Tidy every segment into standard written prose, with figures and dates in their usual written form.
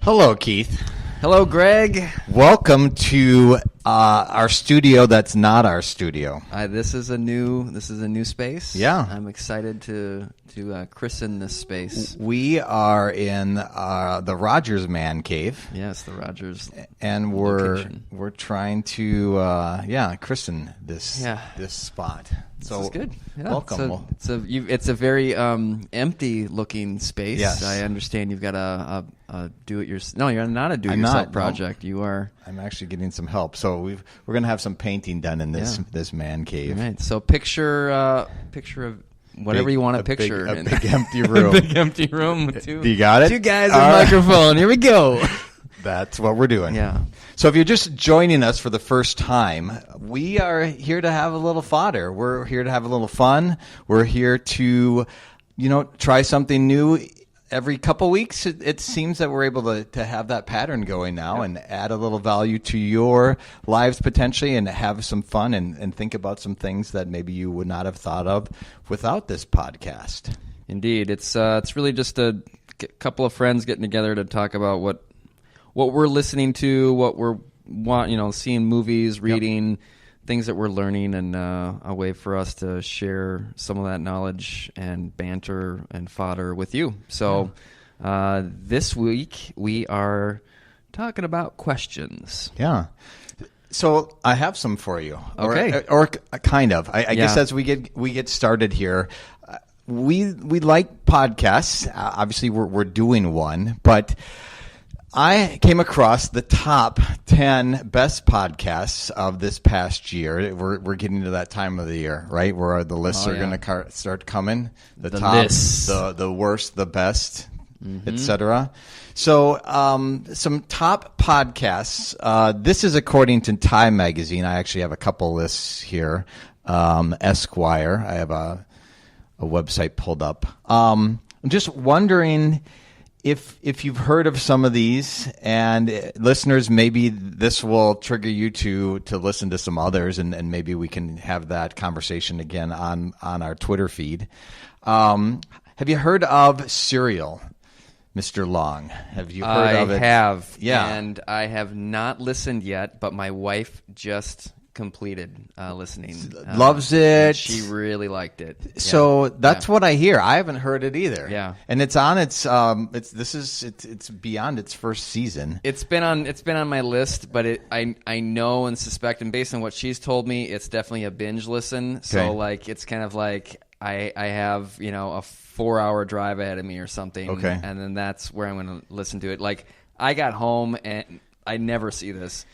Hello, Keith. Hello, Greg. Welcome to our studio that's not our studio. This is a new space. Yeah. I'm excited to christen this space. We are in the Rogers Man Cave. Yes, the Rogers. And we're trying to christen this spot. So this is good. Yeah, welcome. It's a very empty looking space. Yes. I understand you've got a do it yourself. No, you're not a do it yourself project. No. You are. I'm actually getting some help. So we're going to have some painting done in this man cave. All right. So picture of whatever you want to picture. A big empty room. A big empty room with two. You got it? Two guys with a microphone. Here we go. That's what we're doing. Yeah. So if you're just joining us for the first time, we are here to have a little fodder. We're here to have a little fun. We're here to, try something new. Every couple weeks, it seems that we're able to have that pattern going now and add a little value to your lives potentially and have some fun and think about some things that maybe you would not have thought of without this podcast. Indeed. It's really just a couple of friends getting together to talk about what we're listening to, what we're seeing movies, reading, things that we're learning, and a way for us to share some of that knowledge and banter and fodder with you. So this week we are talking about questions. Yeah. So I have some for you. Okay. Or kind of. I guess as we get started here, we like podcasts. Obviously, we're doing one, but I came across the top 10 best podcasts of this past year. We're getting to that time of the year, right, where the lists are going to start coming. The top, lists. the worst, the best, etc. So some top podcasts. This is according to Time Magazine. I actually have a couple lists here. Esquire. I have a website pulled up. I'm just wondering if you've heard of some of these, and listeners, maybe this will trigger you to listen to some others, and maybe we can have that conversation again on our Twitter feed. Have you heard of Serial, Mr. Long? Have you heard of it? I have. Yeah. And I have not listened yet, but my wife just completed listening. Loves it. She really liked it. So that's what I hear. I haven't heard it either. Yeah. And it's on it's beyond its first season. It's been on my list, but I know and suspect, and based on what she's told me, it's definitely a binge listen. So it's kind of like I have, a 4-hour drive ahead of me or something. Okay. And then that's where I'm going to listen to it. Like, I got home and I never see this.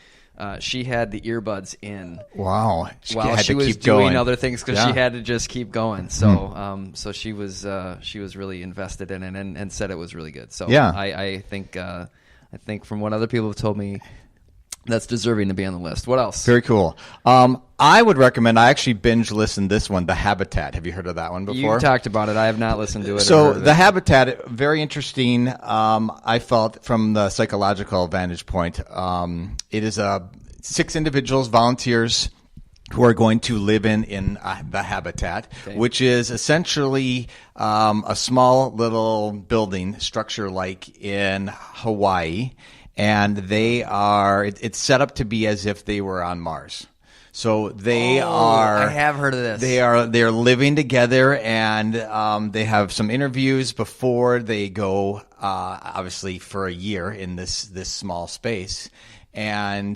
She had the earbuds in. Wow! While she was doing other things because she had to just keep going. So, so she was really invested in it and said it was really good. So, I think from what other people have told me, that's deserving to be on the list. What else? Very cool. I would recommend. I actually binge listened this one, The Habitat. Have you heard of that one before? You talked about it. I have not listened to it. So The Habitat, very interesting. I felt from the psychological vantage point, it is 6 individuals, volunteers, who are going to live in the Habitat, which is essentially a small little building structure like in Hawaii. And it's set up to be as if they were on Mars. So they are. I have heard of this. They're living together, and they have some interviews before they go, obviously for a year in this small space. And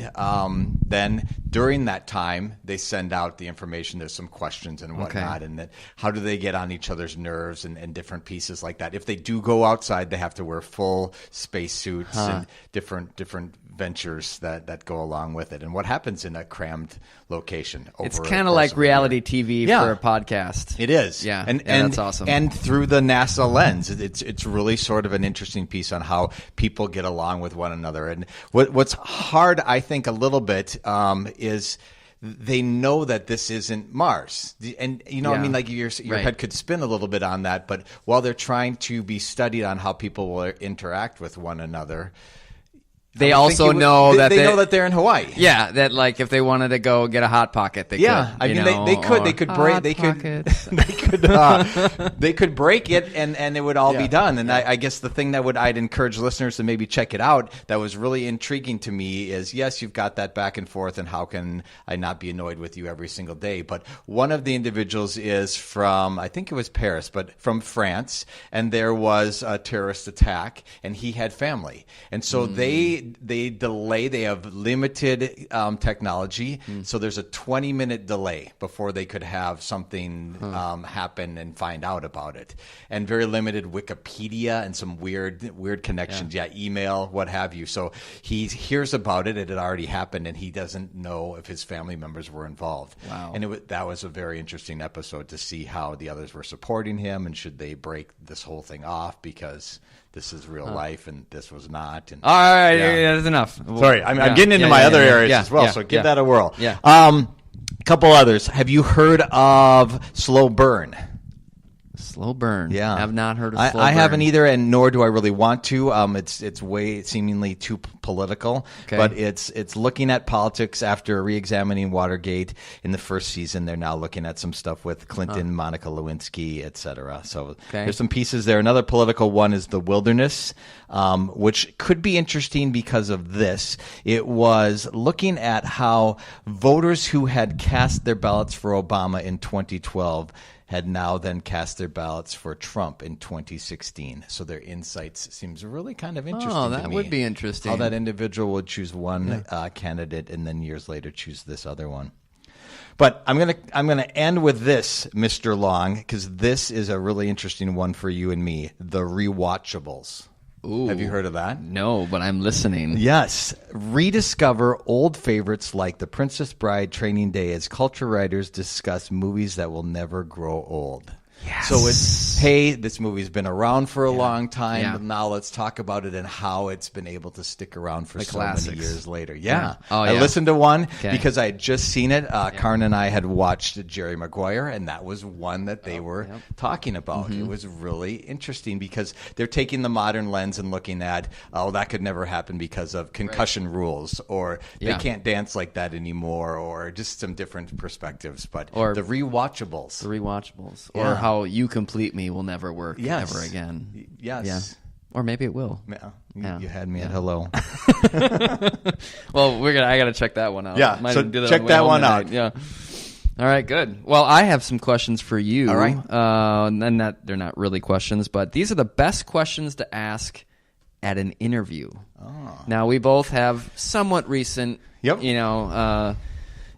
then during that time, they send out the information. There's some questions and whatnot, and that how do they get on each other's nerves and different pieces like that. If they do go outside, they have to wear full spacesuits and different ventures that go along with it. And what happens in a crammed location? It's kind of like reality TV for a podcast. It is. Yeah, and that's awesome. And through the NASA lens, it's really sort of an interesting piece on how people get along with one another. And what's hard, I think, a little bit is they know that this isn't Mars. And, I mean, like your head could spin a little bit on that. But while they're trying to be studied on how people will interact with one another, they also know that they know that they're in Hawaii. Yeah, that like if they wanted to go get a hot pocket, they could. I mean they could break they could break it and it would all be done. And I guess the thing that I'd encourage listeners to maybe check it out that was really intriguing to me is, yes, you've got that back and forth, and how can I not be annoyed with you every single day? But one of the individuals is from, I think it was Paris, but from France, and there was a terrorist attack, and he had family, and so they delay. They have limited technology, so there's a 20-minute delay before they could have something happen and find out about it, and very limited Wikipedia and some weird connections, email, what have you. So he hears about it. It had already happened, and he doesn't know if his family members were involved. Wow. And that was a very interesting episode to see how the others were supporting him, and should they break this whole thing off because this is real life and this was not. And, all right, that's enough. Sorry, I'm getting into my other areas as well, so give that a whirl. Yeah. A couple others. Have you heard of Slow Burn? Slow burn. Yeah, I've not heard of slow burn. I haven't either, and nor do I really want to. It's way seemingly too political, but it's looking at politics after re-examining Watergate in the first season. They're now looking at some stuff with Clinton, Monica Lewinsky, etc. So there's some pieces there. Another political one is The Wilderness, which could be interesting because of this. It was looking at how voters who had cast their ballots for Obama in 2012 had now then cast their ballots for Trump in 2016. So their insights seems really kind of interesting to me. Oh, that would be interesting. How that individual would choose one candidate and then years later choose this other one. But I'm gonna end with this, Mr. Long, because this is a really interesting one for you and me, the rewatchables. Ooh. Have you heard of that? No, but I'm listening. Yes. Rediscover old favorites like The Princess Bride, Training Day as culture writers discuss movies that will never grow old. Yes. So it's, hey, this movie's been around for a long time, but now let's talk about it and how it's been able to stick around for so many years later. Yeah. Oh, I listened to one because I had just seen it. Karen and I had watched Jerry Maguire, and that was one that they were talking about. It was really interesting because they're taking the modern lens and looking at, that could never happen because of concussion rules, or they can't dance like that anymore, or just some different perspectives. But or the rewatchables. Or how You Complete Me will never work ever again. Yes. Yeah. Or maybe it will. You had me at hello. Well, I got to check that one out. Yeah, so check that one out. Yeah. All right, good. Well, I have some questions for you. All right. And they're not really questions, but these are the best questions to ask at an interview. Oh. Now, we both have somewhat recent,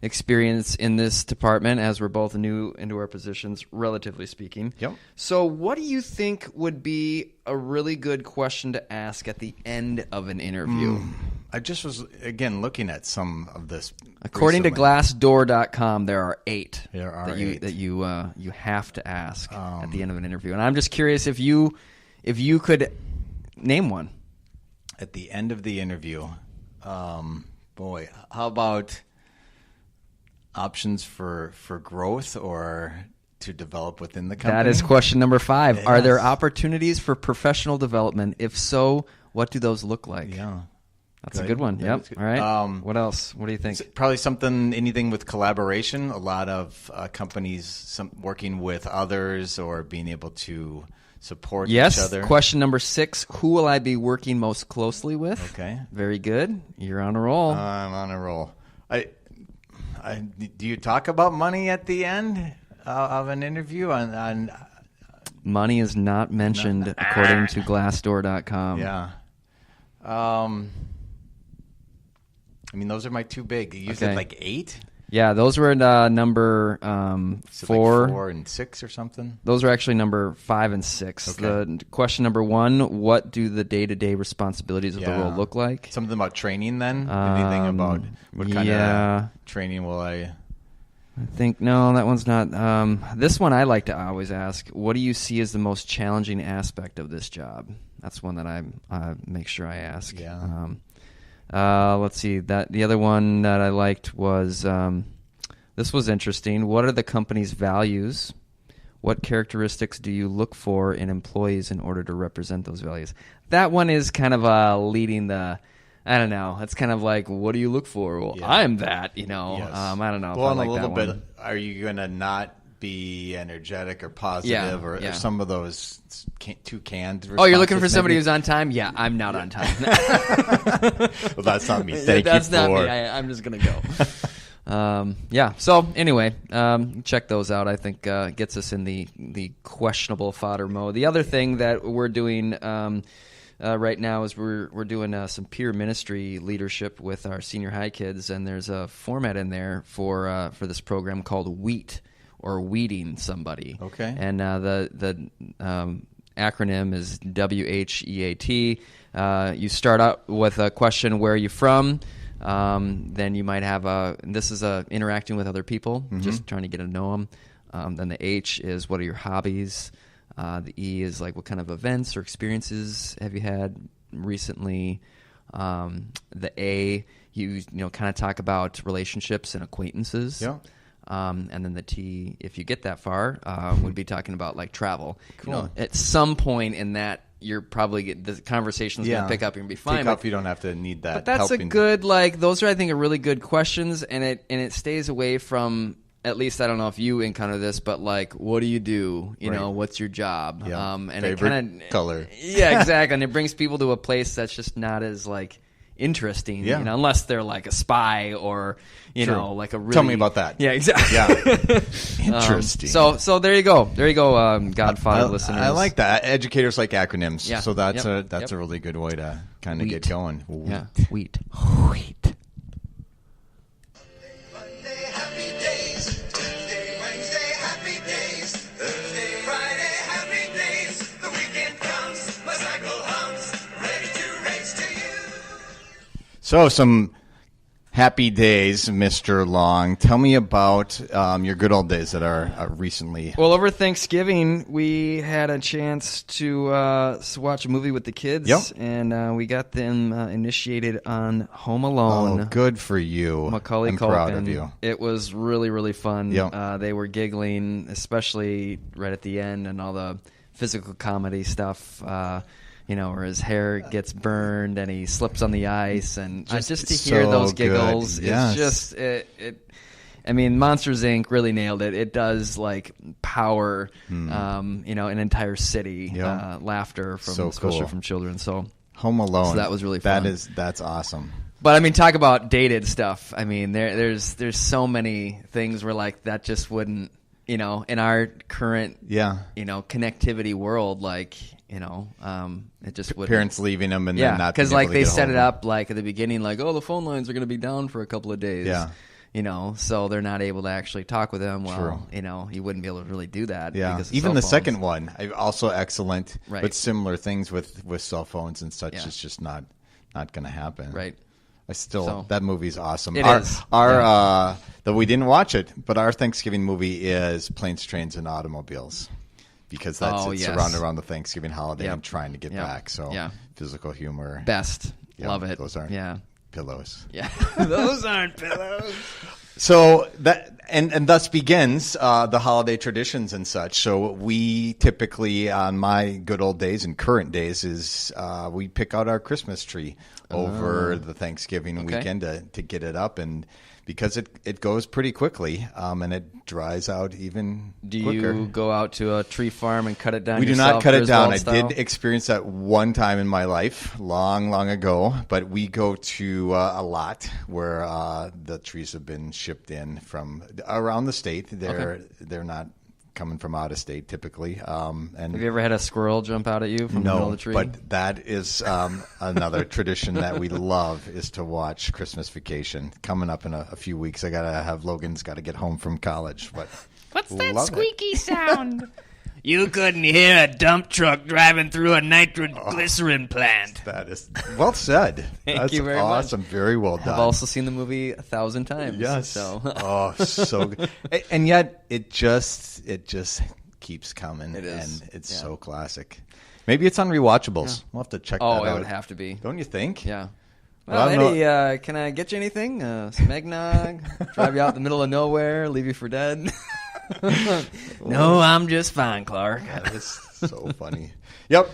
experience in this department, as we're both new into our positions, relatively speaking. Yep. So what do you think would be a really good question to ask at the end of an interview? I just was, again, looking at some of this. According to Glassdoor.com, there are 8 that you have to ask at the end of an interview. And I'm just curious if you could name one. At the end of the interview, how about options for growth or to develop within the company? That is question number 5. Yes. Are there opportunities for professional development? If so, what do those look like? Yeah. That's a good one. Yep. All right. What else? What do you think? Probably anything with collaboration. A lot of companies working with others or being able to support each other. Yes. Question number 6. Who will I be working most closely with? Okay. Very good. You're on a roll. I'm on a roll. Do you talk about money at the end of an interview? Money is not mentioned according to Glassdoor.com. Yeah. Those are my 2 big. You said like 8? Yeah, those were number 4. Like 4 and 6 or something? Those are actually number 5 and 6. Okay. The question number 1, what do the day-to-day responsibilities of the role look like? Something about training then? Anything about what kind of training will I think, no, that one's not. This one I like to always ask, what do you see as the most challenging aspect of this job? That's one that I make sure I ask. Yeah. Let's see. The other one that I liked was, this was interesting. What are the company's values? What characteristics do you look for in employees in order to represent those values? That one is kind of leading the I don't know. It's kind of like, what do you look for? Well, I'm that, Yes. I don't know. Well, if I like a little that bit, one. are you going to not be energetic or positive or some of those too canned responses? Oh, you're looking for somebody maybe? who's on time? Yeah, I'm not on time. Well, that's not me. Thank you That's not for... me. I'm just going to go. So anyway, check those out. I think gets us in the questionable fodder mode. The other thing that we're doing right now is we're doing some peer ministry leadership with our senior high kids, and there's a format in there for this program called WHEAT, or weeding somebody. Okay. And the acronym is WHEAT. You start out with a question, where are you from? Then you might have this is interacting with other people, just trying to get to know them. Then the H is, what are your hobbies? The E is like, what kind of events or experiences have you had recently? The A, you kind of talk about relationships and acquaintances. Yeah. And then the T, if you get that far, would be talking about like travel. Cool. At some point in that, you're probably the conversation's going to pick up and be fine. Pick up, you don't have to need that. But that's helping. a good, those are, I think, are really good questions, and it stays away from, at least I don't know if you encounter this, but like, what do you do? What's your job? Yeah. And favorite it kind of color. Yeah, exactly. And it brings people to a place that's just not as like interesting, unless they're like a spy or like a really... Tell me about that. Yeah, exactly. Yeah. Interesting. So there you go. Godfather listeners. I like that. Educators like acronyms. Yeah. So that's a really good way to kind of get going. Yeah. Wheat. Monday, happy days. Tuesday, Wednesday, happy days. Thursday, Friday, happy days. The weekend comes, my cycle hums, ready to race to you. So some happy days, Mr. Long. Tell me about your good old days that are recently. Well, over Thanksgiving, we had a chance to watch a movie with the kids, and we got them initiated on Home Alone. Oh, good for you. Macaulay I'm Culkin. proud of you. It was really, really fun. Yep. They were giggling, especially right at the end, and all the physical comedy stuff. Where his hair gets burned and he slips on the ice, and just to hear so those giggles, good. Yes. it's just it. I mean, Monsters Inc. really nailed it. It does like power, an entire city, laughter from especially from children. So Home Alone. So that was really fun. That's awesome. But I mean, talk about dated stuff. I mean, there's so many things where like that just wouldn't, in our current connectivity world, like. It just would. Parents leaving them and then not. Because like they set it up like at the beginning, like, oh, the phone lines are going to be down for a couple of days. Yeah. So they're not able to actually talk with them. Well, you wouldn't be able to really do that. Yeah. Because of Even cell the phones. second one, also excellent, Right. but similar things with cell phones and such. Yeah. It's just not going to happen. Right. That movie's awesome. It is. Though we didn't watch it, but our Thanksgiving movie is Planes, Trains, and Automobiles. Because it's surrounded around the Thanksgiving holiday and trying to get back. So physical humor. Best. Love it. Those aren't pillows. Yeah. Those aren't pillows. So that and thus begins the holiday traditions and such. So we typically, on my good old days and current days, is we pick out our Christmas tree over the Thanksgiving weekend to get it up, and because it goes pretty quickly and it dries out even quicker. Do you go out to a tree farm and cut it down? We do not cut it down. I style? did experience that one time in my life, long, long ago. But we go to a lot where the trees have been shipped in from around the state. They're not coming from out of state typically. And have you ever had a squirrel jump out at you from the middle of the tree? But that is another tradition that we love, is to watch Christmas Vacation. Coming up in a few weeks, Logan's got to get home from college. But what's that squeaky sound? You couldn't hear a dump truck driving through a nitroglycerin plant. That is well said. Thank you very awesome. much. Very well done. I've also seen the movie 1,000 times. Yes. So. So good. And yet it just keeps coming. It is. And it's so classic. Maybe it's on rewatchables. Yeah. We'll have to check that out. Oh, it would have to be. Don't you think? Yeah. Well, Eddie, can I get you anything? Some eggnog? Drive you out in the middle of nowhere? Leave you for dead? No, I'm just fine, Clark. That is so funny. Yep.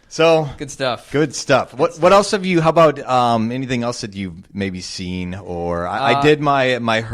So Good stuff. Good stuff. What else have you? How about anything else that you've maybe seen? Or I did my